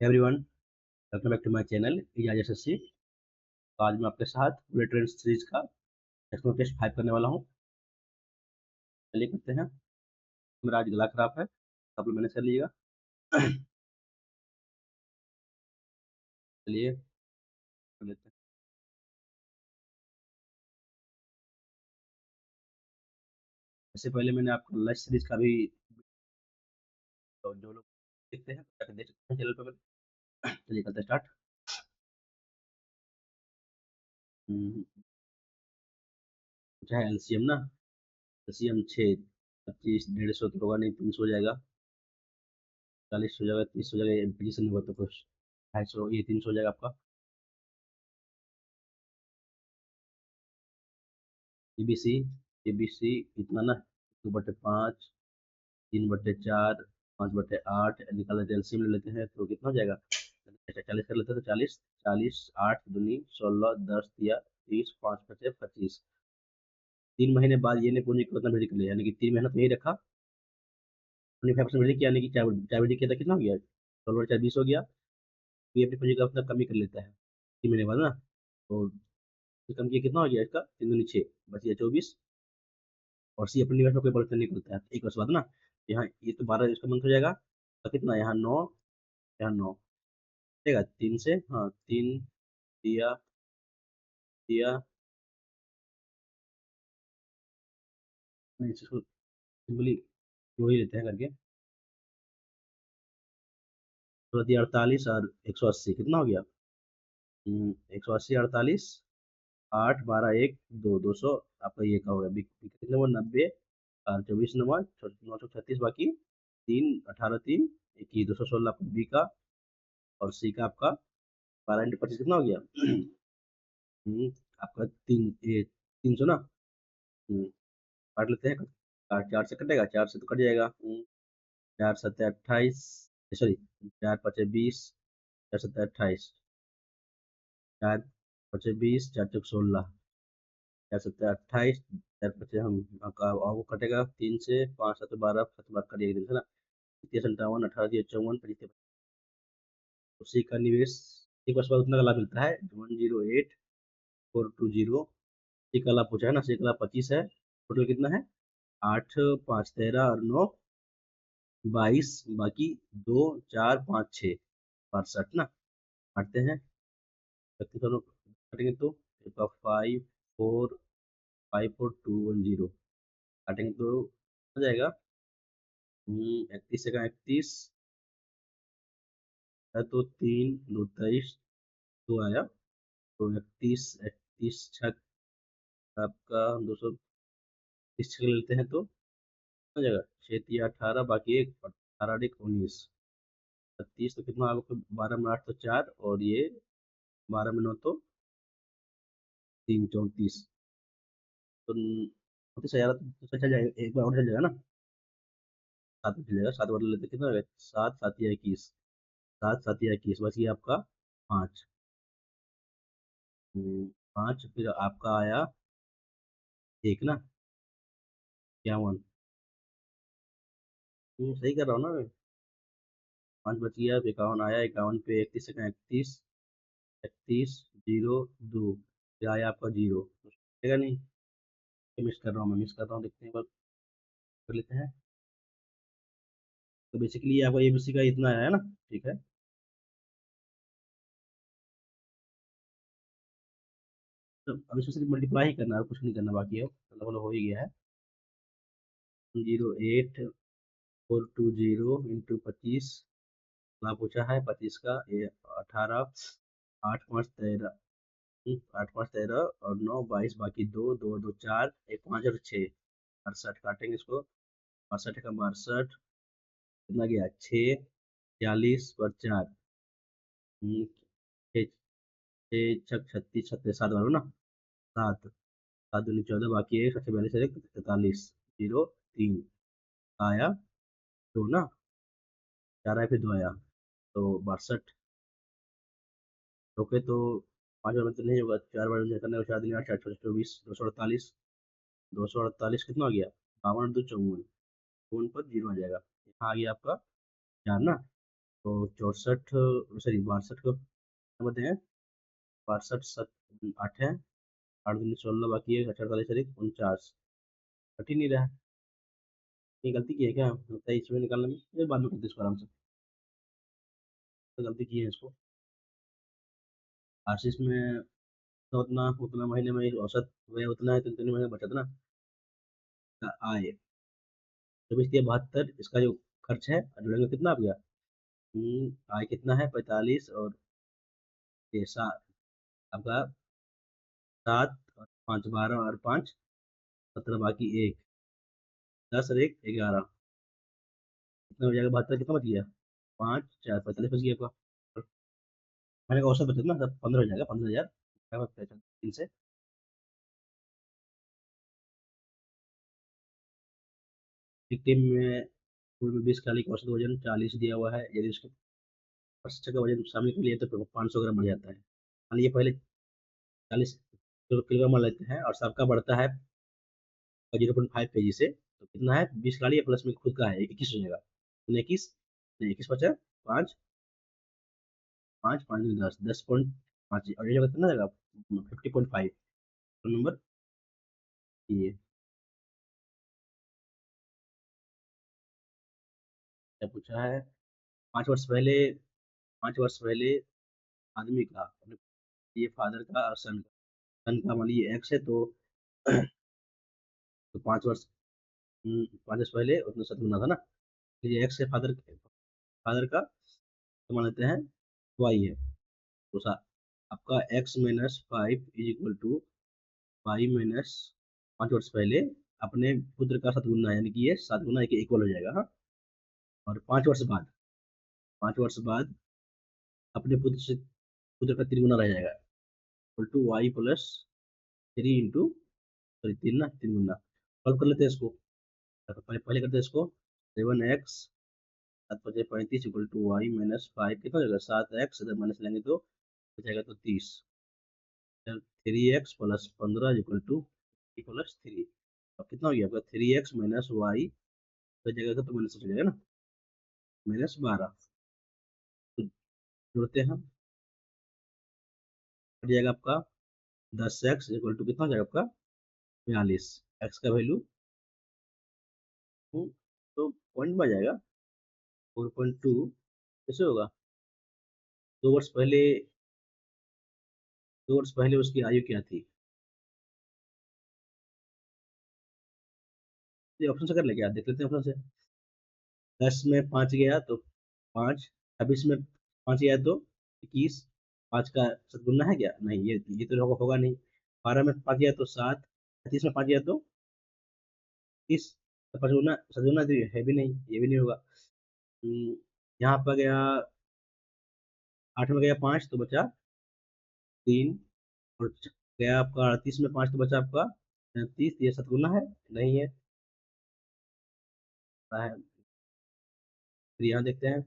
Everyone, welcome back to my channel Ijaz SSC. आज मैं आपके साथ बुलेट ट्रेन सीरीज का टेक्नो टेस्ट 5 करने वाला हूँ। चलिए करते हैं। मेरा आज गला खराब है, आप लोग मैनेज कर लीजिएगा। चलिए कर लेते हैं। इससे पहले मैंने आपको लंच सीरीज का भी, तो जो लोग देखते हैं जाकर देख सकते हैं चैनल पर। चलिए करते हैं स्टार्ट। पूछा है एलसीएम ना। एलसीएम 6, 25, 150 तो होगा नहीं, 300 हो जाएगा, 40 हो जाएगा, 30 हो जाएगा, पोजिशन होगा तो कुछ 250, ये 300 हो जाएगा आपका। ईबीसी, ईबीसी कितना ना, 2/5, 3/4, 5/8 निकाल लेते हैं, एलसीएम ले लेते हैं तो कितना हो जाएगा। 40 कर लेते हैं तो 40, 40, 8 दूनी 16, 10 दिया 30, 5×5 = 25। 3 महीने बाद ये ने पूंजी को कितना वृद्धि कर लिया, यानी कि 3 महीना तो यही रखा, 25% वृद्धि किया, यानी कि क्या क्या वृद्धि किया था, कितना हो गया, 16/4 20 हो गया। तो ये अपनी पूंजी का अपना कमी कर लेता है 3 महीने बाद ना। तो कम किया कितना हो गया इसका, 3 दूनी 6, बच गया 24। और सी अपनी निवेश में कोई परिवर्तन नहीं करता है एक वर्ष बाद ना। यहाँ ये तो 12 इसका मंथ हो जाएगा, तो कितना यहाँ 9, यहाँ 9 ठीक 3 से, हाँ 3 दिया दिया, नहीं इसको सिंपली जोड़ ही लेते हैं करके। 48 और 180 कितना हो गया, 180, 48, 8, 12, 1, 2, 200 आपका ये का हो गया कितने वो 90 और 24 936, बाकी 3 18 3 21 216 आपका बी का। और सी का आपका 12 × 25 कितना हो गया। हम्म, आपका 300 ना। हम्म, काट लेते हैं, काट 4 से कटेगा, 4 से तो कट जाएगा। 4 7 28, सॉरी 4 5 20, 4 7 28, 4 5 20, 4 6 16, 4 7 28, 4 5 हम आपका वो कटेगा 3 से, 5 7 12 कटेगा 3 से ना। 57 18 54 25। उसी का निवेश एक वर्ष बाद उतना का लाभ मिलता है 108420। सी का लाभ पूछा है ना, सी का लाभ 25 है, टोटल कितना है 8 5 13 और 9 22, बाकी 2 4 5 6 62 ना। काटते हैं, 32 दोनों काटेंगे तो 5 4 5 4 2 1 0 काटेंगे तो हो जाएगा। 31 से का 31 है तो 3 2 23 2 आया, तो 31 31 छक आपका 230 छक लेते हैं तो हो जाएगा 6 3 18, बाकी 1 18 1 19, 36 तो कितना आपको, 12 में 8 तो 4, और ये 12 में 9 तो 3 34, तो 34,000 तो चल जाएगा, एक बार और चल जाएगा ना। 7 में चल जाएगा, 7 बार लेते कितना हो गया, 7 7 या 21, 7 7 या 21 बच गया आपका 5। 5 फिर आपका आया एक ना, 51। सही कर रहा हूँ ना मैं। 5 बच गया, 51 आया, 51 पे 31 से 31, 31 0 2, फिर आया आपका 0, ठीक है नहीं, मिस कर रहा हूँ, मैं मिस कर रहा हूँ, देखते हैं एक बार कर लेते हैं। तो बेसिकली ये आपका एबीसी का इतना आया है ना, ठीक है। तो अब इसमें सिर्फ मल्टीप्लाई ही करना है, कुछ नहीं करना बाकी है, मतलब हो ही गया है। 08420 ना पूछा है 25 का, ये 18, 8 5 13, 8 5 13 और 9 22, बाकी 2 2 2 4 1 5 और 6 68 काटेंगे इसको। 62 का 62 कितना गया 6 40 पर 4, 6 6 छक 36 36 7 बार ना, 7 7 दूनी 14, बाकी 1 7 42 1 43 0 3 आया 2 ना, 4 आया फिर 2 आया, तो 62 ओके। तो 5 बार में तो नहीं होगा, 4 बार में करने को 4 दिन 8 4 24 248, 248 कितना हो गया 52 2 54, फोन पर 0 आ जाएगा, यहाँ आ गया आपका 4 ना। तो 64, सॉरी 62 को क्या बोलते हैं, 62 8 है, 8 दूनी 16, बाकी है 48 49 कट ही नहीं रहा है। ये गलती की है क्या, लगता है इसमें निकालने में, ये बाद में करते इसको आराम से। तो गलती की है इसको, आशीष में तो उतना उतना महीने में औसत हुए उतना है, 3 3 महीने बचत ना आए। 24 3 72, इसका जो खर्च है जुड़ेंगे कितना आ गया। आय कितना है 45, और ये 7 आपका 7 और 5 12 और 5 17, बाकी 1 10 और 1 11, कितना हो जाएगा 72, कितना बच गया 5 4 45 बच गया आपका। और मैंने का औसत बचत ना सब 15 हो जाएगा, 15,000 तीन से। एक टीम में पूरे में 20 खिलाड़ी का औसत वजन 40 दिया हुआ है, यदि उसके 50 का वजन शामिल कर लिए तो फिर 500 ग्राम बढ़ जाता है। मान लीजिए पहले 40 किलोग्राम मान लेते हैं और सबका बढ़ता है 0.5 kg से, तो कितना है 20 खिलाड़ी है, प्लस में खुद का है 21 हो जाएगा। 21, 21 बचा 5 5 5 10 10.5, और ये जगह कितना जाएगा 50.5 नंबर। ये क्या पूछा है, 5 वर्ष पहले, 5 वर्ष पहले आदमी का अपने, ये फादर का और सन का मान लीजिए एक्स है, तो 5 वर्ष, 5 वर्ष पहले उतना सत गुना था ना, तो ये एक्स है फादर, फादर का, तो मान लेते हैं वाई है। तो आपका X minus 5 is equal to Y minus 5 वर्ष पहले अपने पुत्र का 7 गुना, यानी कि ये 7 गुना एक इक्वल हो जाएगा। हाँ, और 5 वर्ष बाद अपने पुत्र का 3 गुना रह जाएगा, equal to Y plus 3 into, sorry 3 ना 3 गुना। सॉल्व कर लेते हैं इसको, तो पहले पहले करते हैं इसको, 7x 7 × 35 equal to Y minus 5, कितना हो जाएगा 7x, अगर माइनस लेंगे तो हो जाएगा तो 30। 3x + 15 इक्वल टू +3, अब कितना हो गया आपका 3x माइनस वाई, तो जगह तो माइनस हो जाएगा ना, -12। तो जोड़ते हैं, कट जाएगा आपका 10x इक्वल टू कितना हो जाएगा आपका 42, एक्स का वैल्यू तो पॉइंट में आ जाएगा 4.2। कैसे होगा, 2 वर्ष पहले, 2 वर्ष पहले उसकी आयु क्या थी, ये ऑप्शन से कर ले क्या, देख लेते हैं ऑप्शन से। 10 में 5 गया तो 5, 26 में 5 गया तो 21, 5 का सदगुना है क्या, नहीं ये तो होगा नहीं। 12 में 5 गया तो 7, 30 में 5 गया तो 30, तो पचगुना सदगुना तो है भी नहीं, ये भी नहीं होगा। हम्म, यहाँ पर गया 8 में गया 5 तो बचा 3, और गया आपका 38 में 5 तो बचा आपका 30, ये सदगुना है नहीं है, फिर यहाँ देखते हैं,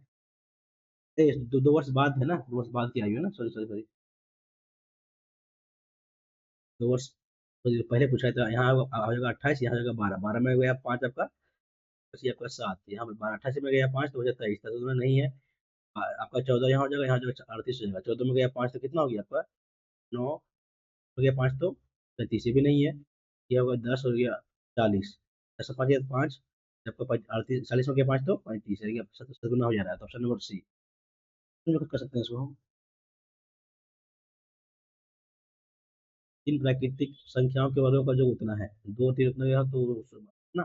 2 वर्ष बाद है ना, 2 वर्ष बाद की आयु है ना, सॉरी सॉरी सॉरी, 2 वर्ष, तो जो पहले पूछा था यहाँ हो जाएगा 28, यहाँ हो जाएगा 12, 12 में गया 5 आपका, बस ये आपका 7, यहाँ पर 12, 28 में गया 5 तो हो जाता है 23, तो उसमें नहीं है। आपका 14 यहाँ हो जाएगा, यहाँ हो जाएगा 38 हो जाएगा, 14 में गया 5 तो कितना हो गया आपका 9, हो गया 5 तो 33, ये भी नहीं है। ये होगा 10 हो गया 40, 10 से 5 गया 5, आपका 38, 40 में गया 5 तो 35, यानी कि 77 गुना हो जा रहा है, तो ऑप्शन नंबर सी, तो कर सकते हैं इसको हम। इन प्राकृतिक संख्याओं के वर्गों का जो उतना है, 2 3 उतना गया तो ना,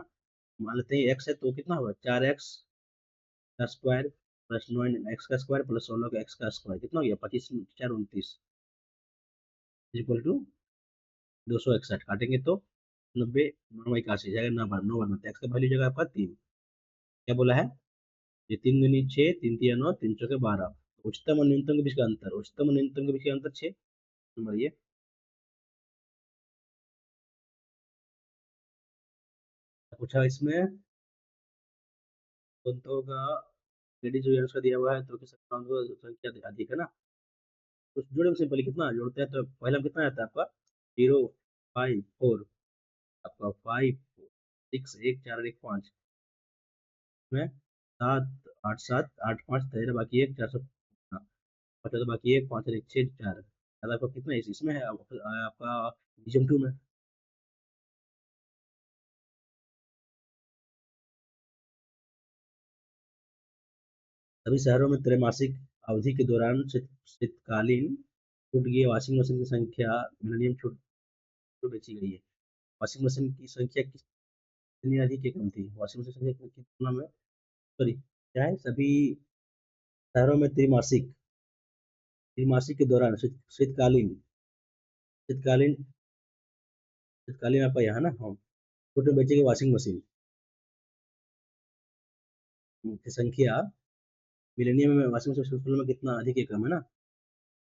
मान लेते हैं एक्स है तो कितना होगा 4x का स्क्वायर प्लस 9x का स्क्वायर प्लस 16 का एक्स का स्क्वायर, कितना हो गया 25 4 29 इक्वल टू 261, काटेंगे तो 90 9 81 जाएगा, 9 एक्स का वैल्यू जगह आपका 3, क्या बोला है, ये 3 दूनी 6, 3 तिया 9, 3 चौके 12, उच्चतम और न्यूनतम के बीच का अंतर, उच्चतम और न्यूनतम के बीच का अंतर 6 नंबर। ये पूछा इसमें, कुंतों का लेडीज जेंट्स का दिया हुआ है तो किस संख्या अधिक है ना, तो जोड़े सिंपली कितना जोड़ते हैं, तो पहला कितना आता है आपका 0 5 4, आपका 5 6 1 4 1 5 में 7 आठ सात आठ पाँच 13 बाकी एक 400, हाँ, 15 बाकी एक 5 और एक 6 4, याद आपका कितना है इसमें है आपका डिवीजन टू में। सभी शहरों में त्रैमासिक अवधि के दौरान शीतकालीन छूट गई वॉशिंग मशीन की संख्या मिलेनियम छूट तो बेची गई है। वॉशिंग मशीन की संख्या कितनी अधिक या कम थी? वॉशिंग मशीन की संख्या की तुलना में, सॉरी, क्या है, सभी शहरों में त्रैमासिक त्रैमासिक के दौरान शीतकालीन शीतकालीन शीतकालीन आपका यहाँ ना, हाँ, छूट में बेची गई वॉशिंग मशीन की संख्या मिलेनियम में वॉशिंग मशीन की तुलना में कितना अधिक या कम है ना।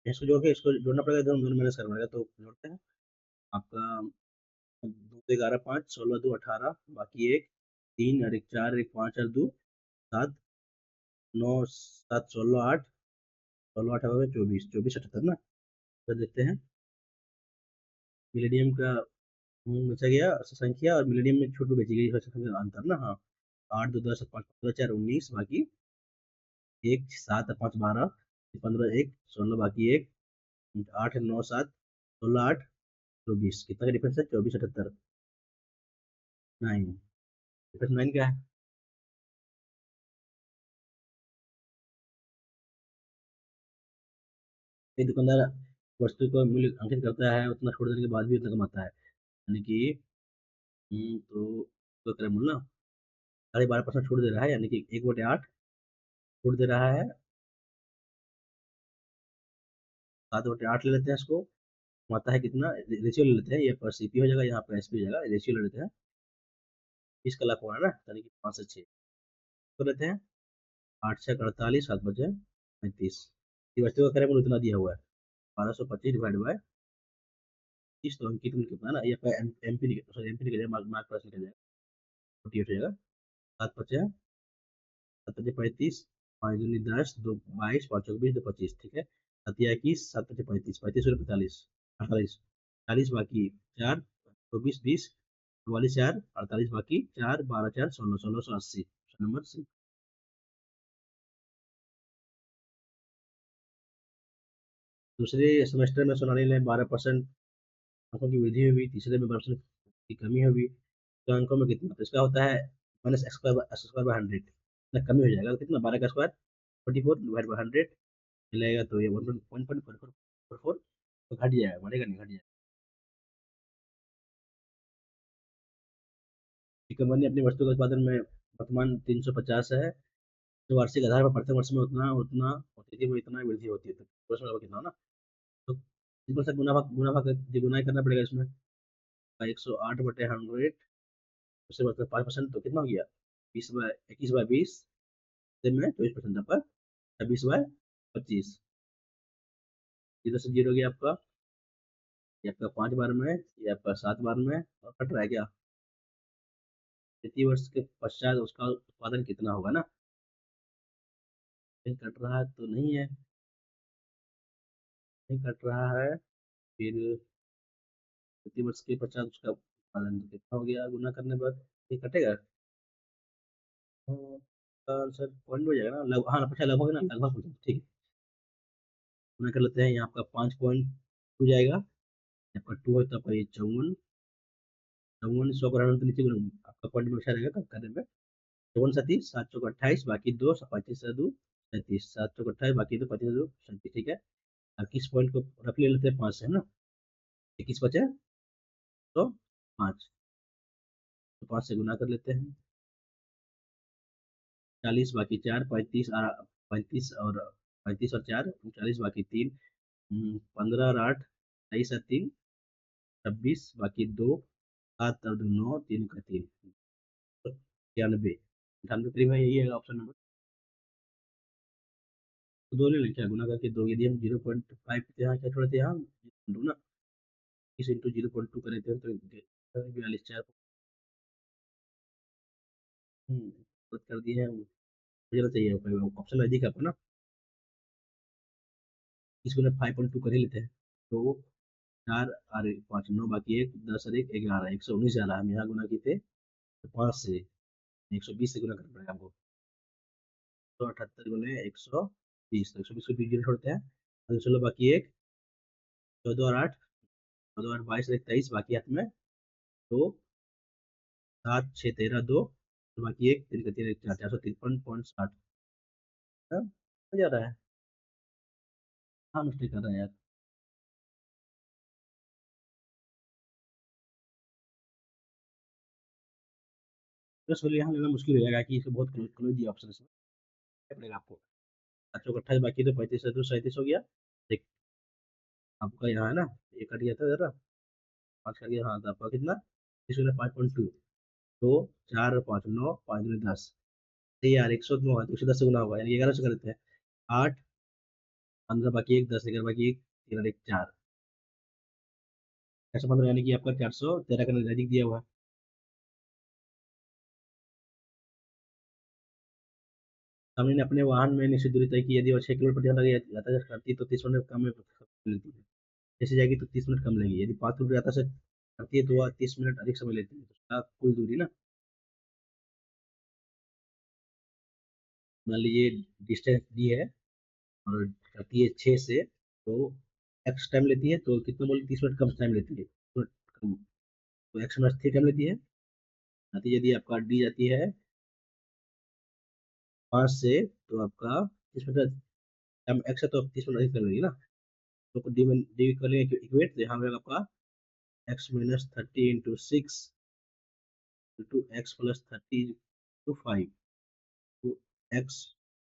इसको जोड़ के इसको जोड़ना पड़ेगा, दोनों दोनों मैनेज करना पड़ेगा, तो जोड़ते हैं आपका। दो 11 5 16 2 18 बाकी एक 3 और एक 4 एक 5 और 2 7 9 7 16 8 16 8 24 24 78 ना। तो देखते हैं मिलेनियम का बचा गया संख्या और मिलेनियम में छूट में बेची गई संख्या का अंतर ना, हाँ। 8 2 10 5 15 4 19 बाकी एक 7 5 12 15 एक 16 बाकी एक 8 9 7 16 8 24, कितना का डिफरेंस है? 24 78 9, डिफरेंस 9 का है। एक दुकानदार वस्तु को मूल्य अंकित करता है, उतना छोड़ देने के बाद भी उतना कमाता है, यानी कि तो करें मूल्य ना 12.5% छूट दे रहा है, यानी कि 1/8 छूट दे रहा है। 7/8 ले लेते हैं इसको, कमाता है कितना, रेशियो ले लेते हैं, ये पर सीपी हो जाएगा, यहाँ पर एसपी हो जाएगा, रेशियो ले लेते हैं। 20 का लाख होना है ना, यानी कि 5 से 6 तो लेते हैं। 8 6 48 7 बचे 35, ये वस्तु का क्रय मूल्य उतना दिया हुआ है 1225 डिवाइड बाय 30, तो अंकित मूल्य कितना है ना, ये एमपी निकल, सॉरी एमपी निकल जाएगा, मार्क पास निकल जाएगा, 48 हो जाएगा। 7 बचे 7 5 35, 5 दूनी 10 2 22 5 चौक 20 2 25, ठीक है। 7 या 21 7 5 35 35 और 45 48 40 बाकी 4 24 20 44 4 48 बाकी 4 12 4 16 1680 नंबर सी। दूसरे सेमेस्टर में सोनाली ने 12% अंकों की वृद्धि हुई, तीसरे में 12% की कमी हुई, तो अंकों में कितना, तो इसका होता है माइनस x² बाय 100, इतना कमी हो जाएगा, तो कितना 12 का स्क्वायर 24 डिवाइड बाय 100 मिलेगा, तो ये 1.44 तो घट जाएगा, बढ़ेगा नहीं, घट जाएगा। कि कंपनी अपनी वस्तु के उत्पादन में वर्तमान 350 है, तो वार्षिक आधार पर प्रत्येक वर्ष में उतना उतना होती थी, वो इतना वृद्धि होती है, तो वर्ष में कितना हो ना, तो सिंपल सा गुना भाग गुना ही करना पड़ेगा इसमें। 108/100 उससे मतलब 5%, तो कितना हो गया 21/20 से में 24% आपका 26/25, इधर से जीरो गया आपका, ये आपका 5 बार में, ये आपका 7 बार में, और कट रहा है क्या, 33 वर्ष के पश्चात उसका उत्पादन कितना होगा ना, कहीं कट रहा है तो नहीं है, नहीं कट रहा है, फिर 33 वर्ष के पश्चात उसका उत्पादन कितना हो गया, गुना करने पर ये कटेगा। आंसर पॉइंट हो जाएगा ना, हाँ ना, पूछा लगभग ना, लगभग पूछा, ठीक है। गुना कर लेते हैं, यहाँ आपका 5.2 जाएगा, आपका 2 है तो आपका ये 54, 54 100 का तो नीचे आपका पॉइंट में अच्छा रहेगा कब करने में। 54 37 7 चौक 28 बाकी 2 25 से 2 37 7 चौक 28 बाकी 2 25 से 2 37, ठीक है। अब किस पॉइंट को रफ ले लेते हैं, 5 से है ना, 21 बचे तो 5, तो 5 से गुना कर लेते हैं। 40 बाकी 4 35 और 4 40 बाकी 3 15 और 8 23 और 3 26 बाकी 2 7 और 2 9 3 का 3 96, 98 करीब है, यही है ऑप्शन नंबर। तो दो ले लें क्या, गुना करके दो, यदि हम 0.5 यहाँ क्या छोड़े थे, यहाँ दो ना, इस इंटू 0.2 करे थे तो 42 4 कर दिए हैं, मुझे तो चाहिए ऑप्शन अधिक है ना, इसको ना 5.2 कर ही लेते हैं, तो 4 और 5 9 बाकी 1 10 और 1 11 119 जा रहा है, हम यहाँ गुना किए थे तो 5 से 120 से गुना करना पड़ेगा हमको। 178 गुने 120, तो 120 को 0 छोड़ते हैं, तो चलो बाकी एक 14 और 8, 14 और 22 एक 23, बाकी हाथ में 2, 7 6 13 2, तो बाकी एक 3 3 1 4, 453.60। हो जा रहा है। हाँ मिस्टेक कर रहे हैं यार। बस बोलिए यहाँ लेना मुश्किल हो जाएगा कि इसको बहुत क्लोज क्लोज दिया ऑप्शन इसमें, क्या पड़ेगा आपको। 728 बाकी तो 35 है तो 37 हो गया। देख आपका यहाँ है ना, ये कट गया था जरा, 5 कट गया, हाँ तो आपका कितना, इसमें 5.2, तो 4 और 5 9, 5 दूनी 10, ये यार 109 है तो 110 से गुना होगा, यानी 11 से करते हैं। 8 15 बाकी एक, 10 11 बाकी एक, 3 और 1 4, 415, यानी कि आपका 413 का नजदीक दिया हुआ है। हमने ने अपने वाहन में निश्चित दूरी तय की, यदि वो 6 किलोमीटर प्रति घंटा की यातायात करती है तो 30 मिनट कम में लेती है। जैसे जाएगी तो 30 मिनट कम लेगी, यदि 5 किलोमीटर यात्रा से करती है तो वह 30 मिनट अधिक समय लेती है, तो उसका कुल दूरी ना, मान लीजिए डिस्टेंस दी है और करती है 6 से, तो एक्स टाइम लेती है, तो कितना बोले 30 मिनट कम टाइम लेती है, 30 मिनट कम, तो एक्स माइनस 3 टाइम लेती है। आती यदि आपका डी जाती है 5 से, तो आपका 30 मिनट टाइम एक्स है तो 30 मिनट अधिक कर लेगी ना, तो डी में डी कर लेंगे इक्वेट, तो यहाँ पे आपका X minus 30 × 6 into x plus 30 × 5, तो x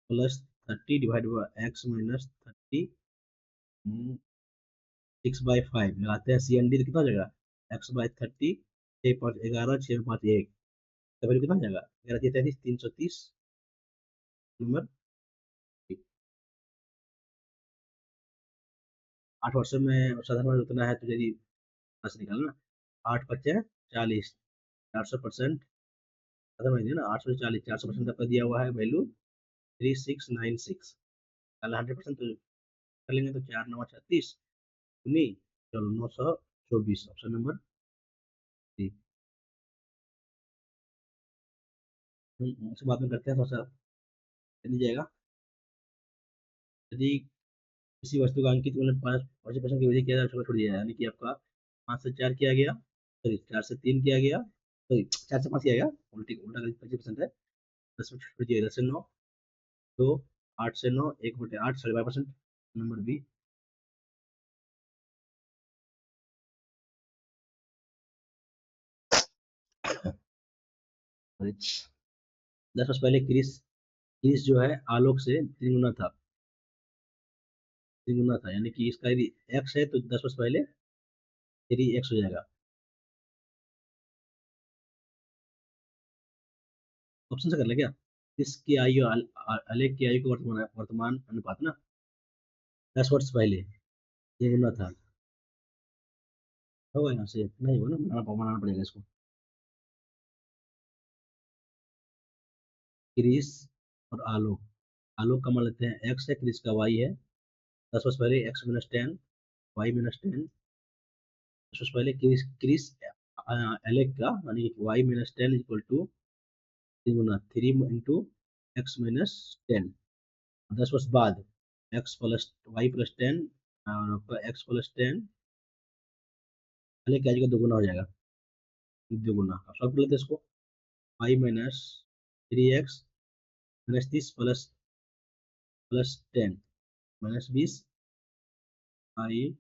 plus 30 divide by x minus 30, 6/5 लगाते हैं सी एन डी, तो कितना हो जाएगा, x/30, 6 5 11, 6 5 1, तो फिर कितना हो जाएगा, 11 33 330 नंबर। 8 वर्षों में साधारण उतना है, तो यदि बस निकालना, 8 × 5 = 40, 400%, खत्म है ना, 840, 400% आपका दिया हुआ है वैल्यू 3696, कल 100% तो कर लेंगे, तो 4 9 36 उन्नी, चलो 924, ऑप्शन नंबर डी। उसके बाद में करते हैं थोड़ा सा, चलिए जाएगा। यदि किसी वस्तु का अंकित मूल्य 5% की वजह किया जाए, उसको छोड़ दिया जाए, यानी कि आपका 5 से 4 किया गया, सॉरी 4 से 3 किया गया, सॉरी 4 से 5 किया गया, उल्टी उल्टा 25% है, 10 में छोड़ दिया 10 से 9, तो 8 से 9, 1/8, 12.5%, नंबर बी। दस वर्ष पहले क्रिस क्रिस जो है आलोक से 3 गुना था, 3 गुना था, यानी कि इसका यदि एक्स है तो 10 वर्ष पहले 3x हो जाएगा। ऑप्शन से कर ले क्या, इसकी आयु आलेख की आयु को वर्तमान वर्तमान अनुपात ना, 10 वर्ष पहले 3 गुना था, होगा यहाँ से, नहीं होगा ना, बनाना पड़ेगा इसको। क्रिस और आलोक, आलोक का मान लेते हैं एक्स है, क्रिस का वाई है, 10 वर्ष पहले x-10, y-10, 10 वर्ष पहले क्रिस क्रिस एलेक का, यानी y-10 = 3 गुना 3 × x-10, 10 वर्ष बाद x+y+10, और आपका x+10 एलेक की आज का 2 गुना हो जाएगा, 2 गुना, अब सब लेते हैं इसको, y-3x-30 प्लस 10 -20, y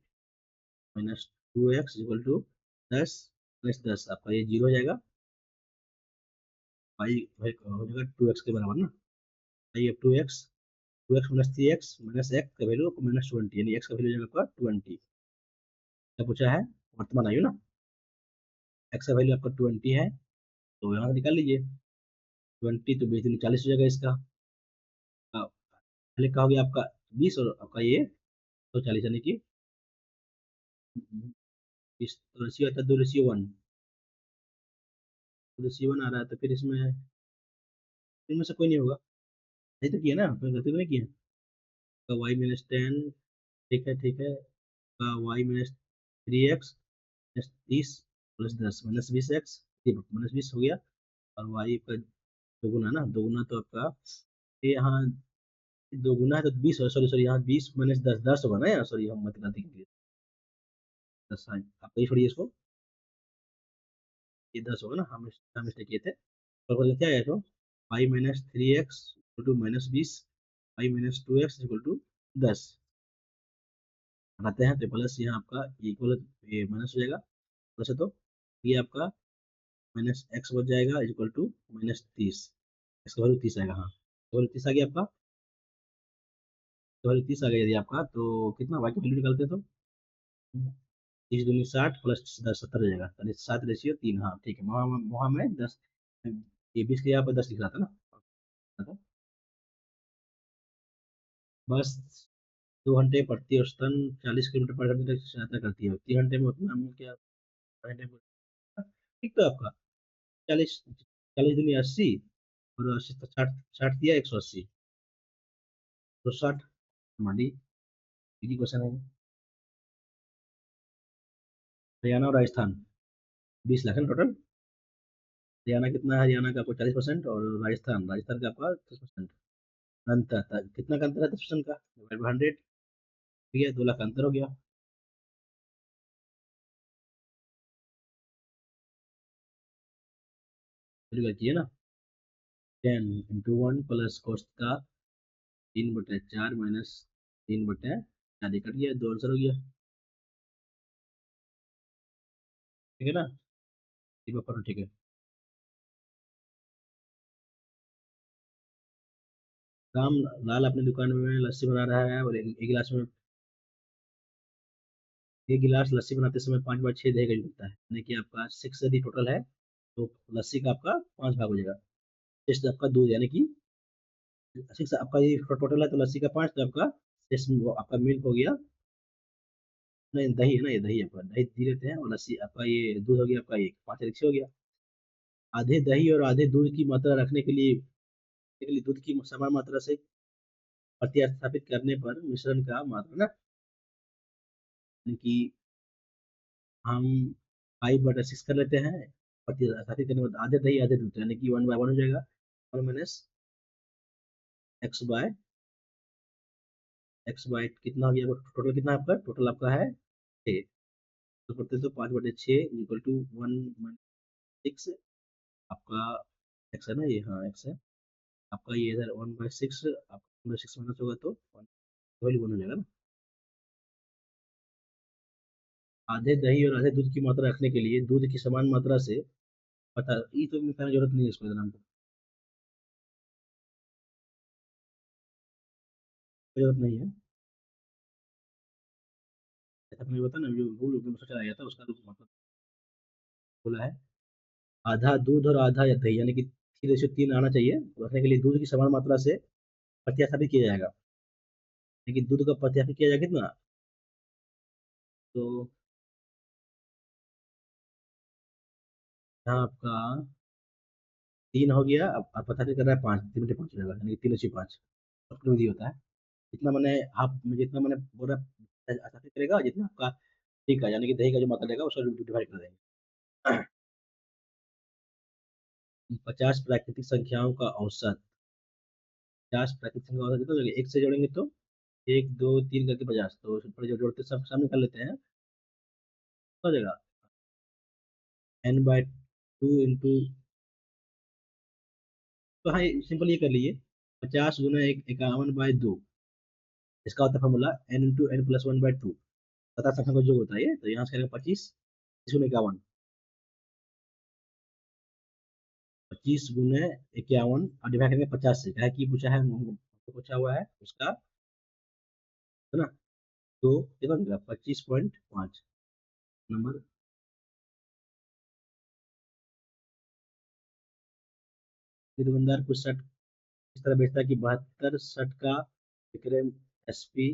-2x = 10 आपका ये 0 हो जाएगा, y हो जाएगा 2x के बराबर ना, y अब 2x, 2x -3x -x का वैल्यू -20, यानी x का वैल्यू हो जाएगा आपका 20, क्या पूछा है, वर्तमान आयु ना, x का वैल्यू आपका 20 है, तो यहाँ से निकाल लीजिए, 20 तो 20 40 हो जाएगा इसका, पहले का हो गया आपका 20 और आपका ये तो 40, यानी कि इस रेशियो आता है, 2:1, 2:1 आ रहा है, तो फिर इसमें इनमें से कोई नहीं होगा, नहीं तो किया ना, कोई गलती तो नहीं किया, का y-10, ठीक है ठीक है, का y-3x -30 +10 -20x, -20 हो गया, और y का 2 गुना ना, 2 गुना तो आपका ये यहाँ दो गुना है तो 20, सॉरी सॉरी, यहाँ 20 - 10, 10 होगा ना यार, सॉरी हम मत गलती के लिए 10, हाँ आप यही छोड़िए इसको, ये 10 होगा ना, हम मिस्टेक किए थे। और क्या है तो 5 - 3x equal to -20, 5 - 2x equal to 10। हटाते हैं तो प्लस यहाँ आपका इक्वल, ये माइनस हो जाएगा प्लस है, तो ये आपका -x बच जाएगा इक्वल टू -30, इसका वैल्यू 30 आएगा, हाँ वैल्यू 30 आ गया आपका, वैल्यू 30 आ गया यदि आपका, तो कितना y की वैल्यू निकालते हैं तो 30 दूनी 60 प्लस 10 70 हो जाएगा, यानी 7/3, हाँ ठीक है, वहाँ वहाँ मैं 10, ये 20 के यहाँ पर 10 लिख रहा था ना, तो बस 2 घंटे पड़ती है औसतन 40 किलोमीटर पर घंटे तक यात्रा करती है, 3 घंटे में उतना हम क्या, घंटे में ठीक तो आपका 40, 40 दूनी 80, और 80 तो 60, 60 दिया 180, तो 60 हमारी इजी क्वेश्चन है। हरियाणा और राजस्थान 20 लाख है टोटल। हरियाणा कितना है, हरियाणा का आपको 40%, और राजस्थान, राजस्थान का आपका 10%। अंतर कितना का अंतर है, 10% का, 100, ठीक है, 2 लाख का अंतर हो गया। फिर क्या किए ना, 10 × 1 प्लस कोस्ट का 3/4 माइनस 3/4 कट गया, 2 आंसर हो गया, ठीक है ना, ये पेपर ठीक है। राम लाल अपनी दुकान में लस्सी बना रहा है, और एक गिलास में, एक गिलास लस्सी बनाते समय 5/6 दही का यूज होता है, यानी कि आपका 6 यदि टोटल है, तो लस्सी का आपका 5 भाग हो जाएगा, 6 आपका दूध, यानी कि 6 आपका ये टोटल है, तो लस्सी का 5, तो आपका 6 आपका मिल्क हो गया, नहीं दही है ना, ये दही है आपका, दही दे लेते हैं, और लस्सी आपका ये दूध हो गया आपका, एक 5 1 हो गया। आधे दही और आधे दूध की मात्रा रखने के लिए दूध की समान मात्रा से प्रतिस्थापित करने पर मिश्रण का मात्रा ना, यानी कि हम 5/6 कर लेते हैं, प्रतिस्थापित करने के बाद आधे दही आधे दूध, यानी कि 1/1 हो जाएगा, 1 - x बाय कितना हो गया, टोटल कितना आपका, टोटल आपका है 6, तो करते तो 5/6 इक्वल टू 1/6, आपका x है ना ये, हाँ x है आपका, ये इधर 1/6, आप 1/6 माइनस होगा तो 1 हो जाएगा ना। आधे दही और आधे दूध की मात्रा रखने के लिए दूध की समान मात्रा से, पता ये तो मिटाने की जरूरत नहीं है इसको, इतना हमको कोई जरूरत नहीं है, ऐसा मुझे बता ना, जो रूल सोचा गया था उसका मतलब बोला है, आधा दूध और आधा या दही, यानी कि 3:3 आना चाहिए, रखने के लिए दूध की समान मात्रा से प्रतिस्थापित किया जाएगा, लेकिन दूध का प्रतिस्थापित किया जाएगा कितना, तो यहाँ आपका 3 हो गया, अब पता नहीं कर रहा है 5, 3/5 हो जाएगा, यानी कि 3/5 सबके विधि होता है, जितना मैंने आप जितना मैंने बोला स्थापित करेगा, जितना आपका ठीक है, यानी कि दही का जो मात्रा रहेगा उसका डिवाइड कर देंगे। 50 प्राकृतिक संख्याओं का औसत, 50 प्राकृतिक संख्या का औसत कितना हो जाएगा, एक से जोड़ेंगे तो 1 2 3 करके 50, तो ऊपर जो जोड़ते सब सामने कर लेते हैं, हो जाएगा n/2 तो हाँ सिंपल ये कर लीजिए, 50 × 1 = 51/2, इसका होता है फॉर्मूला n × n+1/2, 50 संख्या का जो होता है ये, तो यहाँ से करेंगे 25 × 51, 25 × 51 और डिवाइड करेंगे 50 से, क्या है कि पूछा है हमको, पूछा हुआ है उसका, है ना, तो कितना मिलेगा 25.5 नंबर। फिर दुकानदार कुछ शर्ट इस तरह बेचता है कि 72 शर्ट का विक्रय एसपी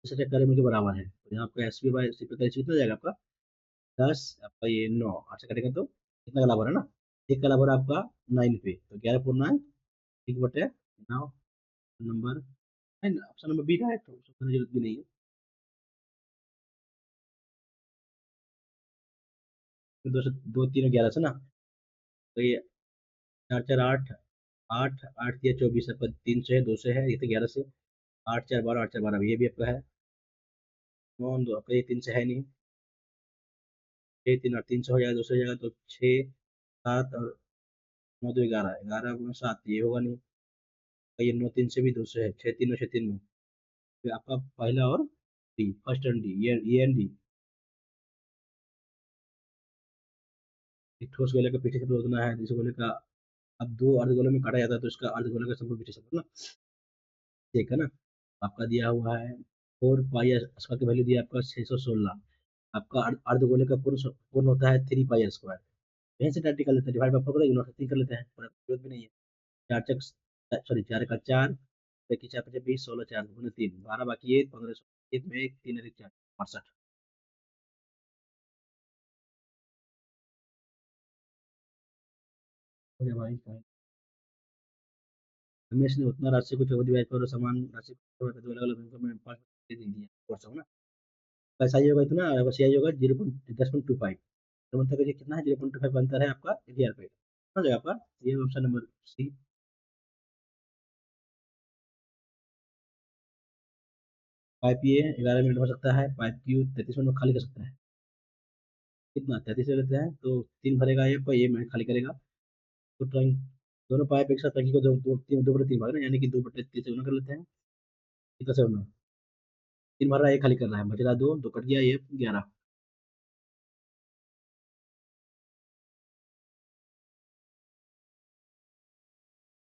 60 के बराबर है, तो यहाँ आपका एसपी बाय सी कितना जाएगा आपका 10, आपका ये 9, 8 से कटेगा तो कितना का लाभ है ना, एक का लाभ है आपका 9 पे, तो 11/9 1/9 नंबर, ऑप्शन नंबर बी का है, तो उसको करने की जरूरत भी नहीं है, फिर 2 से 2 3 11 से ना, तो ये 4 4 8 8 8 या 24 आपका 3 से है, 2 से है, ये तो 11 से 8 4 12 8 4 12 ये भी आपका है। कौन दो आपका ये 3 से है नहीं, 6 3 8 3 से हो जाएगा, 2 से हो जाएगा तो 6 7 और 9 2 11 11 में 7 ये होगा नहीं, ये 9 3 से भी 2 से है, 6 3 से 3 में फिर आपका पहला और डी, फर्स्ट एंड डी, ये एंड डी। एक ठोस गोले का पीछे से तोड़ना है, दूसरे गोले का अब दो अर्धगोले में काटा जाता है तो इसका अर्धगोले का संपूर्ण पीछे से ना, ठीक है ना। आपका दिया हुआ है 4 पाई स्क्वायर की वैल्यू दिया आपका 616, आपका अर्धगोले का पूर्ण पूर्ण होता है 3 पाई स्क्वायर। यहीं से डायरेक्ट कर लेते हैं, डिवाइड बाय 4 यूनिट से 3 कर लेते हैं, पूरा जरूरत भी नहीं है। 4 का 4, देखिए 4 5 20 16 4 गुने 3 12 बाकी ये 15 1 में 1 3 अधिक 4 62। हो गया भाई। रमेश ने उतना राशि को चौबीस डिवाइड करो समान राशि को दो अलग अलग बैंकों में 5 दे दिया कोर्स ना। पैसा ये होगा इतना, बस यही होगा 0.10.25। तो मतलब ये कितना है, 0.25 का अंतर है आपका 11 रुपये। समझ गया आपका, ये ऑप्शन नंबर सी। पाइप ये 11 मिनट हो सकता है, पाइप क्यू 33 मिनट में खाली कर सकता है। कितना 33 ले लेते हैं तो 3 भरेगा ये आपका, ये मिनट खाली करेगा। तो टैंक दोनों पाइप एक साथ टंकी को दो दो तीन 2/3 भाग ना, यानी कि 2/3 से गुना कर लेते हैं। कितना से होना, 3 भर रहा है, 1 खाली कर रहा है, बचेगा 2 2 कट गया, ये 11।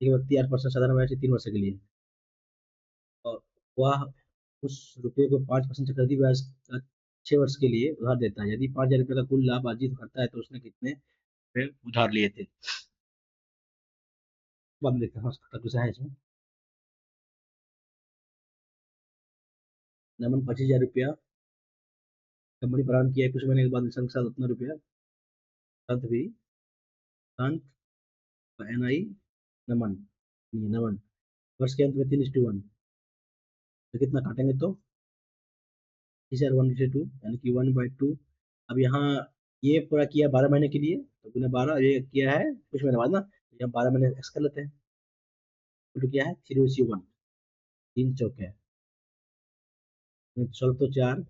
एक व्यक्ति 8% साधारण ब्याज से 3 वर्ष के लिए, और वह उस रुपये को 5% चक्रवृद्धि ब्याज का 6 वर्ष के लिए उधार देता है। यदि 5,000 रुपये का कुल लाभ अर्जित करता है तो उसने कितने रुपये उधार लिए थे। बाद में देखते हैं कुछ है इसमें। नमन 25,000 रुपया कंपनी प्रदान किया है, कुछ महीने के बाद निशंक के साथ उतना रुपया संत भी संत NI नमन, ये नमन वर्ष के अंत में 3:1, तो कितना काटेंगे तो 1:2 यानी कि 1/2। अब यहाँ ये पूरा किया 12 महीने के लिए, तो तूने 12 ये किया है कुछ महीने बाद ना, तो यहाँ 12 महीने एक्स कर लेते हैं। तो क्या है 3:1, 3 चौके 16 तो 4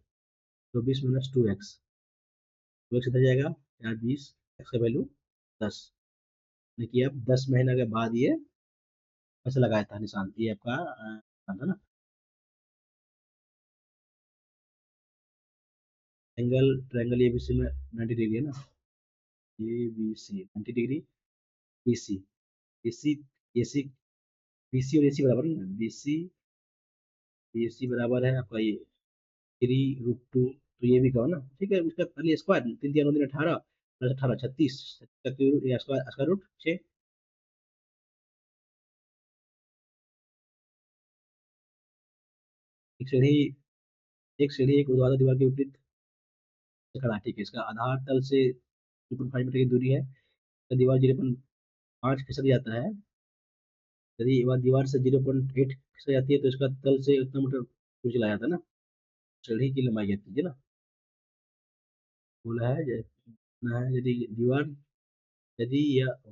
तो 20 - 2x, 2x इधर जाएगा 4 20, एक्स का वैल्यू 10। यानी कि अब 10 महीने के बाद ये ऐसे लगाया था निशान, ये आपका निशान था ना। एंगल ट्रायंगल ABC में 90 डिग्री है ना, ABC 90 degree, BC BC AC BC और AC बराबर है ना, BC बराबर है आपका ये 3√2, तो ये भी कहो ना, ठीक है। उसका पहले square 3 3 9 3 18 plus 18 36 square square root 6। एक सीढ़ी एक ऊर्ध्वाधर दीवार के विपरीत से खड़ा है, ठीक है। इसका आधार तल से 0.5 मीटर की दूरी है, तो दीवार 0.5 खिसक जाता है। यदि वह दीवार से 0.8 खिसक जाती है तो इसका तल से उतना मीटर दूर चला जाता है ना। सीढ़ी की लंबाई कहती है ना, बोला है ना है, यदि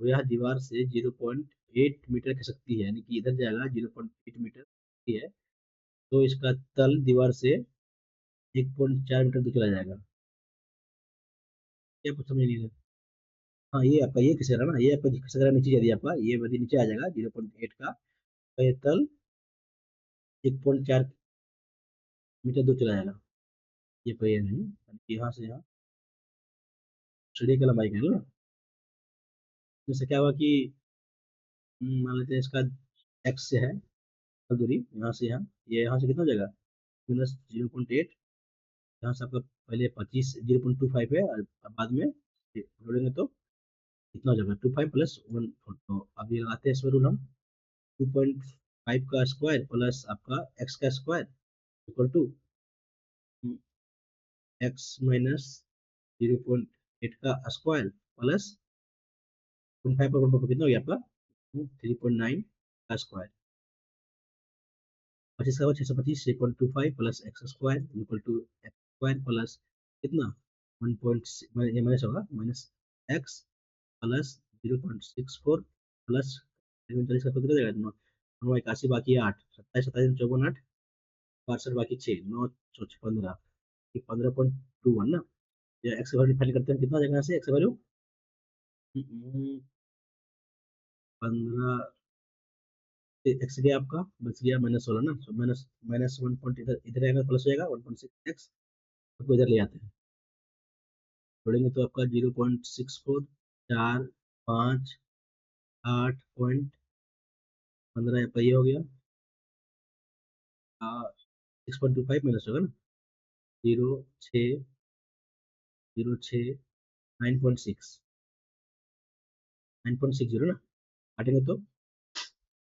यह दीवार से 0.8 मीटर खिसकती है, यानी कि इधर जाएगा 0.8 मीटर की है, तो इसका तल दीवार से 1.4 मीटर दूर चला जाएगा। ये कुछ समझ नहीं है। हाँ ये आपका ये खिसक रहा है ना, ये आपका खिसक रहा है नीचे, यदि आपका ये यदि नीचे आ जाएगा 0.8 का, तो ये तल 1.4 मीटर दूर चला जाएगा। ये तो ये नहीं, यानी कि यहाँ से यहाँ सीढ़ी की लंबाई कहेंगे ना। जैसे क्या हुआ कि मान लेते हैं इसका एक्स से है दूरी, यहाँ से यहाँ, ये यहाँ से कितना हो जाएगा -0.8, यहाँ से आपका पहले 25 0.25 है, और बाद में जोड़ेंगे तो कितना हो जाएगा 25 प्लस 1। तो अब ये लगाते हैं इसमें रूल हम, 2.5 का स्क्वायर प्लस आपका एक्स का square equal to X minus 0.8 का स्क्वायर प्लस 0.5 पर 1 कितना हो गया आपका 3.9 का स्क्वायर। 25 का 625 plus X square equal to X square plus कितना 1. ये माइनस होगा, माइनस एक्स प्लस 0.64 प्लस 39 का तो कितना जाएगा? 9 9 81 बाकी 8, 27 27 54 8, 62 बाकी 6, 9 6 15, 15.21 ना। ये एक्स वैल्यू फाइंड करते हैं, कितना आ जाएगा यहाँ से एक्स वैल्यू? 15, एक्स गया आपका, बच गया -16 ना, तो माइनस माइनस 1 पॉइंट इधर इधर आएगा, प्लस हो जाएगा 1.6 एक्स, आपको इधर ले आते हैं, जोड़ेंगे तो आपका 0.64 4 5 8.15 आपका ये हो गया, 6.25 माइनस होगा ना, 0 6 9.6 9.60 ना, काटेंगे तो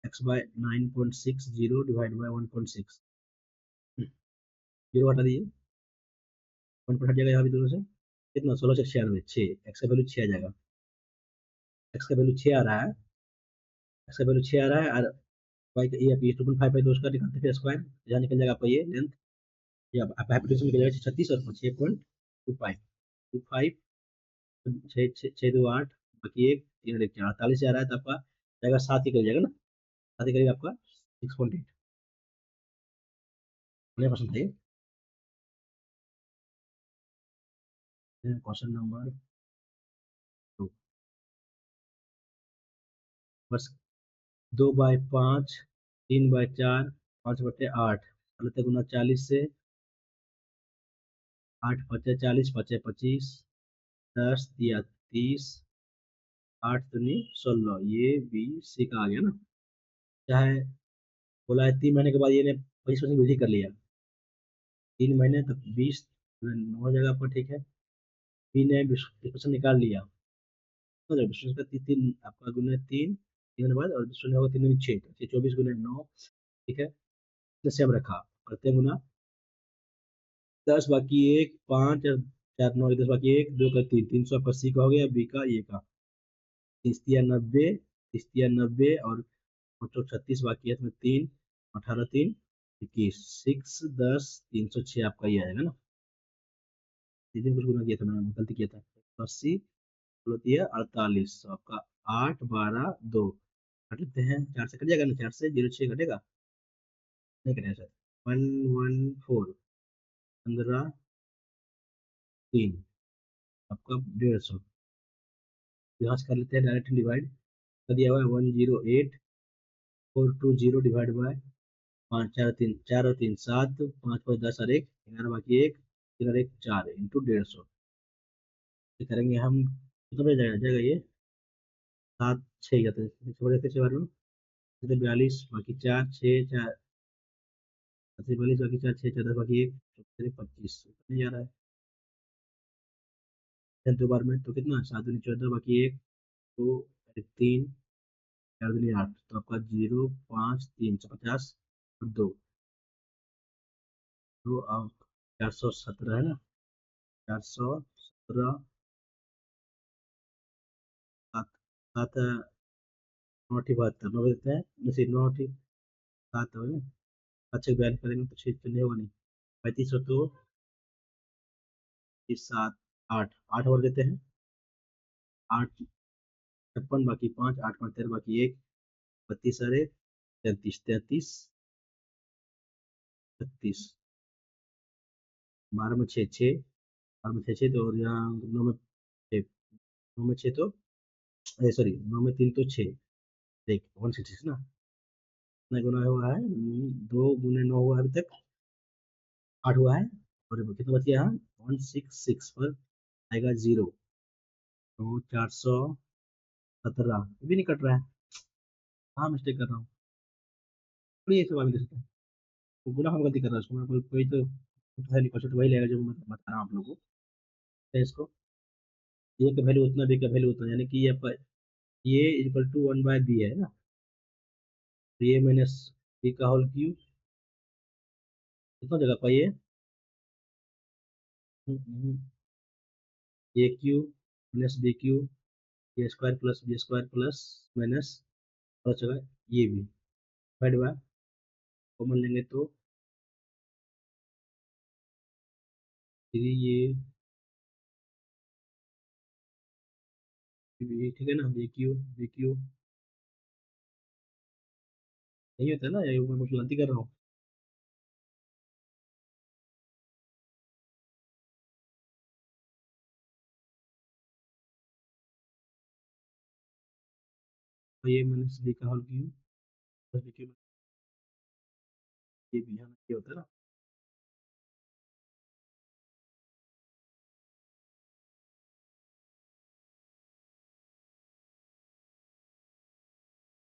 X by 9.60 divide by 1.6, zero हटा दिए, 1 पर हट जाएगा यहाँ भी दोनों से, कितना 16 से 96 6, एक्स का वैल्यू 6 आ जाएगा, एक्स का वैल्यू 6 आ रहा है, एक्स का वैल्यू 6 आ रहा है, और वाई का ये 2.5 है तो उसका निकालते फिर स्क्वायर, यहाँ निकल जाएगा आपका ये लेंथ, ये आप हाइपोटेन्यूज निकल जाएगा 36 और 6.25 6 2 8 बाकी एक 3 एक 4 48 आ रहा है, तो आपका जाएगा 7 ही कर जाएगा ना, 7 ही करेगा आपका 6.8, मेरा पसंद है क्वेश्चन नंबर 2, बस 2/5 3/4 5/8, गलत गुना 40 से 8 5 40 5 25 10 दिया 30 8 दूनी 16, ये बी सी का आ गया ना, चाहे बोला है 3 महीने के बाद ये 25% वृद्धि कर लिया, 3 महीने तक 20 9 जगह पर, ठीक है, बी ने 20% निकाल लिया, तो जब 20% का तीन आपका गुना 3 बाद और 20 होगा 3 6, 24 गुना 9, ठीक है, जैसे हम रखा करते हैं गुना, 10 बाकी एक 5 और 4 9, 10 बाकी एक 2 का 3, 300 आपका सी का हो गया, बी का ये का 30 या 90, 30 या 90 और 36 बाकी है, इसमें 3 18 3 21 6 10 306 आपका ये आएगा ना, तीन कुछ गुना किया था मैंने, गलती किया था, 80 दिया 48, तो आपका 8 12 2 काट लेते हैं, 4 से कट जाएगा ना, 4 से 06 कटेगा, नहीं कटेगा सर, 114 15 3 आपका 150, यहाँ से कर लेते हैं डायरेक्ट डिवाइड, कर दिया हुआ है 108 420 डिवाइड बाय 5 4 3 4 और 3 7 5 5 10 और 1 11 बाकी एक 3 और 1 4 इंटू 150, ये करेंगे हम, कितना बजे जाएगा जाएगा ये 7 6 जाते हैं, छोड़ देते 6 बार में 42 बाकी 4 6 4 42 बाकी 4 6 4 10 बाकी एक 25 नहीं जा रहा है, 2 बार में तो कितना 7 दूनी 14 बाकी एक 2 3 4 दूनी 8, तो आपका 0 5 350 और 2, तो अब 417 है ना, 417 सात सात 9 72 9 देते हैं, जैसे 9 7 हो ना, अच्छे बयान करेंगे तो 6 नहीं होगा नहीं, 35 हो तो 7 8 8 और देते हैं, 8 56 बाकी 5 8 5 13 बाकी एक 32 अरे 33 33 36, 12 में 6 6, 12 में 6 6 तो, और यहाँ 9 में 6, 9 में 6 तो, सॉरी 9 में 3 तो 6, देख 166 ना, कितना गुना हुआ है, 2 गुने 9 हुआ है अभी तक, 8 हुआ है, और कितना बच गया, 166 पर आएगा 0, तो 417 भी नहीं कट रहा है, हाँ मिस्टेक कर रहा हूँ, थोड़ी ऐसे बात कर सकते हैं, तो गुना हम गलती कर रहा है उसको, मैं कोई तो है नहीं, क्वेश्चन वही लेगा जो मैं बता रहा हूँ आप लोगों को, तो इसको ए का वैल्यू उतना, बी का वैल्यू उतना, यानी कि ये आपका ये इक्वल टू 1/b है ना, तो ये माइनस बी का होल क्यूब कितना जगह पर ये, A cube minus B cube, A square plus B square plus minus और जगह ये भी डिवाइड बाय, कॉमन लेंगे तो 3 ये भी, ठीक है ना, बी क्यूब नहीं होता है ना, ये मैं कुछ गलती कर रहा हूँ। तो ये मैंने सभी का हल की हूँ। बस देखिए, ये भी है ना, ये होता है ना।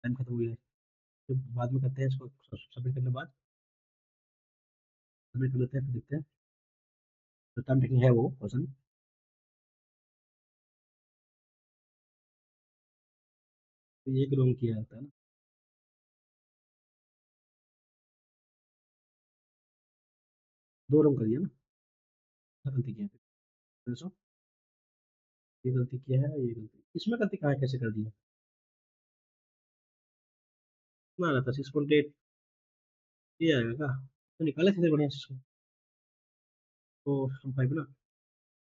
टाइम खत्म हो गया है। तो बाद में करते हैं इसको, सबमिट करने के बाद सबमिट कर लेते हैं, फिर देखते हैं। तो टाइम टेकिंग है वो क्वेश्चन। तो ये रॉन्ग किया जाता है ना। 2 रॉन्ग कर दिया ना। क्या गलती किया है फिर? सो ये गलती किया है, ये गलती इसमें गलती कहाँ है, कैसे कर दी है? ना रहा था 6.8, ये आएगा क्या? तो निकाले थे बढ़िया से इसको। तो 5 ना,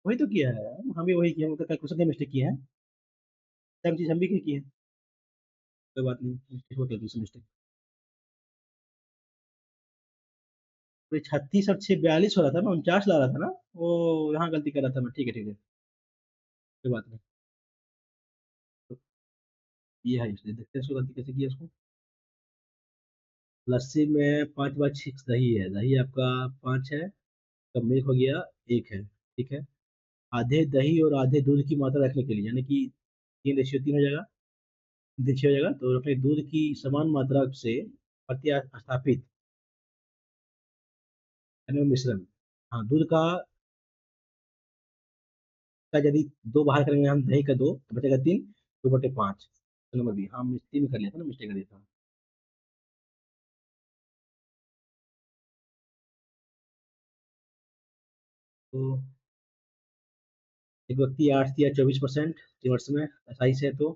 वही तो किया है। हम भी वही किया, मतलब कैलकुलेशन में मिस्टेक किया है। सेम चीज हम भी की है। कोई बात नहीं, मिस्टेक हो, कैलकुलेशन मिस्टेक। तो 36 और 6 42 हो रहा था, मैं 49 ला रहा था ना। वो यहाँ गलती कर रहा था मैं, ठीक है ठीक है, कोई बात नहीं। तो ये है, इसलिए देखते हैं इसको गलती कैसे किया इसको। लस्सी में 5/6 दही है, दही आपका 5 है। कब मिल्क हो गया, 1 है, ठीक है। आधे दही और आधे दूध की मात्रा रखने के लिए, यानी कि 3:3 हो जाएगा, 3:6 हो जाएगा, तो अपने दूध की समान मात्रा से प्रतिस्थापित, यानी वो मिश्रण। हाँ, दूध का यदि 2 बाहर करेंगे हम, दही का 2 तो बचेगा 3, 2/5। नंबर बी, हाँ 3 कर लिया था ना, मिस्टेक कर दिया था। तो एक व्यक्ति 8 दिया 24% रिवर्स में, 28 है, तो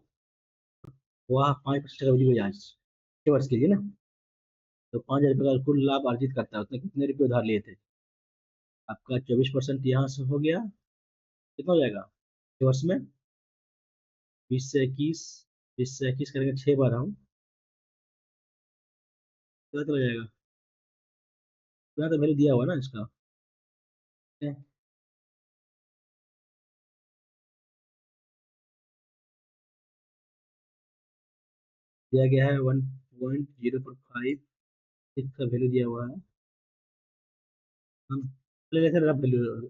वह 5% का वैल्यू आज रिवर्स के लिए ना। तो 5,000 रुपये का कुल लाभ अर्जित करता है, उसने कितने रुपये उधार लिए थे? आपका 24% यहाँ से हो गया, कितना हो जाएगा रिवर्स में? 20 से 21, 20 से 21 करेंगे 6 बार हम, कितना चला जाएगा? तो यहाँ तो वैल्यू दिया हुआ ना इसका। ठीक है? दिया गया है 1.045, इसका वैल्यू दिया हुआ है। हम ले लेते हैं रफ वैल्यू,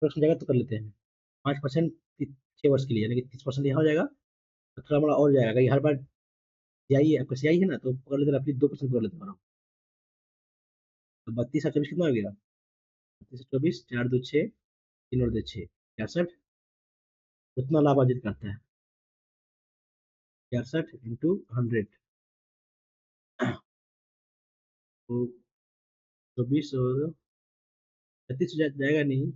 प्रश्न जगह तो कर लेते हैं। 5% 6 वर्ष के लिए, यानी कि 30% यहाँ हो जाएगा। तो थोड़ा बड़ा और जाएगा, ये हर बार सियाई है, आपका सियाई है ना, तो पकड़ लेते हैं, अपनी 2% पकड़ लेते हैं। तो 32 और 24 कितना हो गया? 32 और 24, 4 2 6, 3 और 2 6, 66। उतना लाभ अर्जित करता है, 66 × 100। तो 24 और 36 जाएगा नहीं,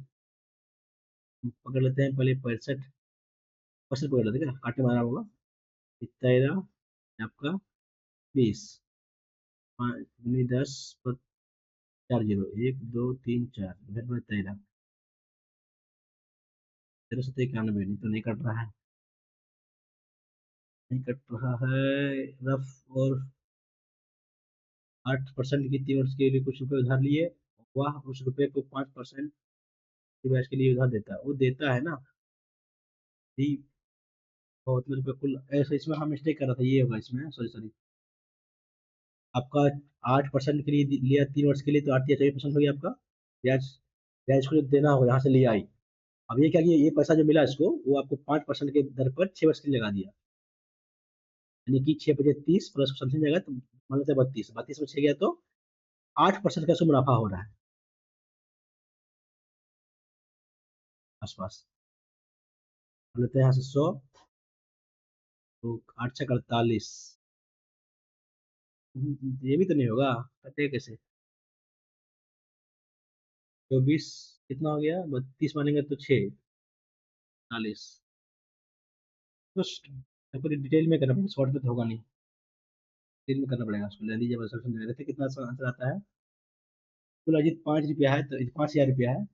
पकड़ लेते हैं पहले 65% पकड़ लेते हैं, क्या काटने मारा होगा। 13 आपका 20, 10 4 0 1 2 3 4, फिर में 13, 13 7 91, नहीं तो नहीं कट रहा है, नहीं कट रहा है। रफ और 8% की 3 वर्ष के लिए कुछ रुपए उधार लिए, वह उस रुपए को 5% की ब्याज के लिए उधार देता है, वो देता है ना। दी बहुत मेरे रुपए कुल, ऐसे इसमें हम मिस्टेक कर रहा था, ये होगा इसमें, सॉरी सॉरी। आपका 8% के लिए लिया 3 वर्ष के लिए, तो 8 या 24% हो गया आपका ब्याज। ब्याज को जो देना होगा यहाँ से लिया आई। अब ये क्या किया, ये पैसा जो मिला इसको, वो आपको 5% के दर पर 6 वर्ष के लिए लगा दिया, यानी कि 6 × 5 = 30 प्लस समथिंग जाएगा, तो मान लेते हैं 32, 32 में 6 गया तो 8% का इसको मुनाफा हो रहा है आसपास। मान लेते हैं यहाँ से 100, तो 8 × 6 = 48। ये भी तो नहीं होगा, कटेगा कैसे? 24 कितना हो गया, 32 मानेंगे तो 6 × 48। बस आपको डिटेल में करना पड़ेगा, शॉर्ट में तो होगा नहीं, डिटेल में करना पड़ेगा उसको। ले लीजिए, बस दे रहे थे, कितना आंसर आता है? कुल अजीत 5 रुपया है, तो 5,000 रुपया है।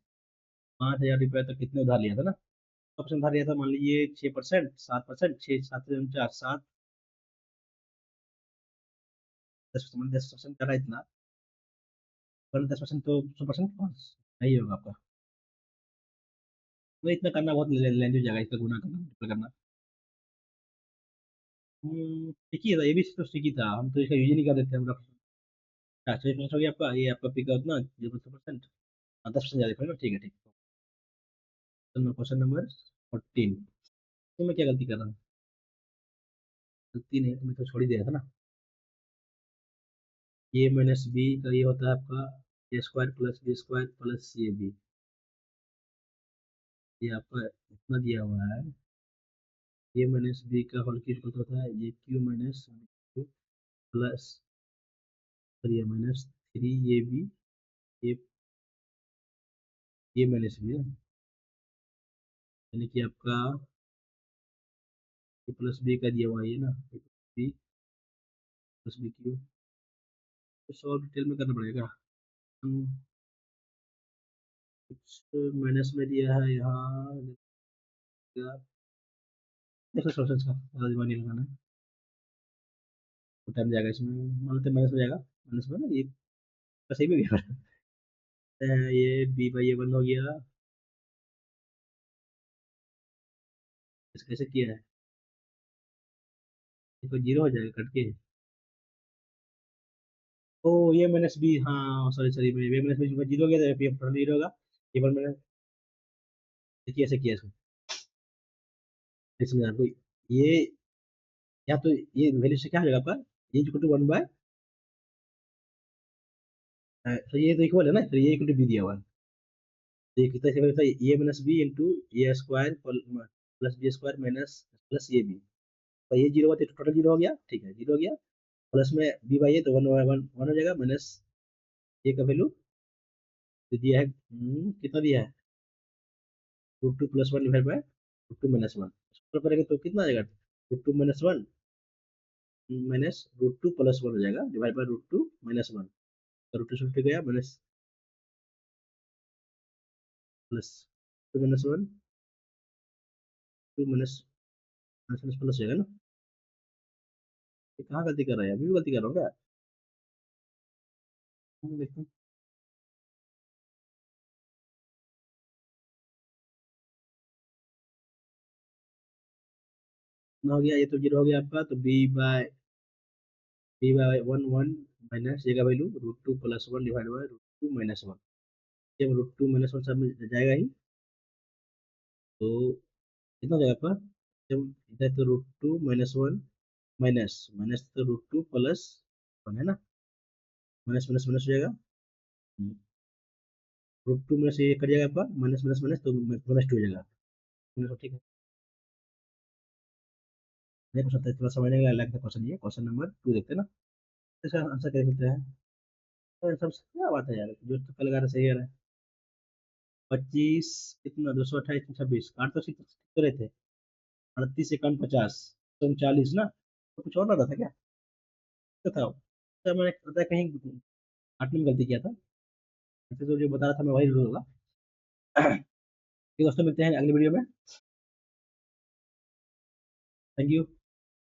5,000 रुपया तो कितने उधार लिया था ना? ऑप्शन उधार लिया था, मान लीजिए 6%, 7%, 6 7 4 7, 10%, 10% कर रहा है इतना, पर 10% तो 100% नहीं होगा आपका। तो इतना करना बहुत लेंदी हो जाएगा, इसका गुना करना, multiply करना। ठीक ही है, ये भी तो ठीक ही था, हम तो इसका यूज ही नहीं कर देते हम लोग। 40% हो गया आपका, ये आपका पिक उतना 0%, 10% ज्यादा करेगा, ठीक है ठीक। तो क्वेश्चन नंबर 14, तो मैं क्या गलती कर रहा हूँ? गलती नहीं, तुम्हें तो छोड़ ही दिया था ना। ए माइनस बी का ये होता है आपका A square plus B square plus A B. ये आपका इतना दिया हुआ है, ए माइनस बी का होल की इक्वल होता है A cube minus B plus 3 minus 3ab, ये ए माइनस बी है, यानी कि आपका ए प्लस बी का दिया हुआ है ये ना, बी प्लस बी क्यू। कुछ और डिटेल में करना पड़ेगा। हम कुछ माइनस में दिया है यहाँ, देखो सोल्यूशन का ज़्यादा दिमाग नहीं लगाना है, तो टाइम जाएगा इसमें, मान लेते माइनस में जाएगा, माइनस में ना ये सही में गया है, ये बी बाई ए वन हो गया। इस कैसे किया है? इसको जीरो हो जाएगा कट के। ओ ये माइनस बी, हाँ सॉरी सॉरी, ये माइनस बी जीरो हो गया था, ये पर जीरो होगा, ये पर मैंने देखिए ऐसे किया इसको, इसमें आपको ये, या तो ये वैल्यू से क्या हो जाएगा आपका, ये इक्वल टू 1 बाय, तो ये तो इक्वल है ना, तो ये इक्वल टू बी दिया हुआ है, तो ये कितना से होता है, A minus B into A square plus B square minus plus A B, तो ये जीरो हुआ तो टोटल जीरो हो गया, ठीक है जीरो हो गया, प्लस में बी बाई ए तो वन वन वन हो जाएगा, माइनस ए का वैल्यू तो दिया है, कितना दिया है, √2 plus one divide by √2 minus one, करेंगे तो कितना आ जाएगा, √2 minus one minus √2 plus one हो जाएगा, डिवाइड बाय √2 माइनस वन, तो √2 से गया minus plus 2 minus one, 2 minus minus plus हो जाएगा ना। ये कहाँ गलती कर रहा है, अभी भी गलती कर रहा हूँ क्या? देखते हैं। कितना हो गया, ये तो जीरो हो गया आपका, तो B by one one minus ये का value √2 plus one divide by √2 minus one, जब √2 माइनस वन सब में जाएगा ही, तो कितना हो जाएगा आपका, जब इधर तो √2 माइनस वन माइनस माइनस तो √2 प्लस वन है ना, माइनस माइनस माइनस हो जाएगा, √2 में से ये कट जाएगा आपका, माइनस माइनस माइनस तो माइनस टू हो जाएगा, ठीक है। नहीं क्वेश्चन थोड़ा समझने का अलग था क्वेश्चन, ये क्वेश्चन नंबर 2 देखते हैं ना, इसका आंसर कैसे करते हैं, तो सब क्या बात है यार, जो तो कल लगा रहा सही है। 25 कितना, 228 26 काट तो रहे थे, 38 से कम 50, 39 ना, तो कुछ और लग रहा था क्या, तो था तो मैंने पता है कहीं काटने में गलती किया था, ऐसे तो जो बता रहा था मैं वही रूल होगा। ठीक दोस्तों, मिलते हैं अगली वीडियो में, थैंक यू।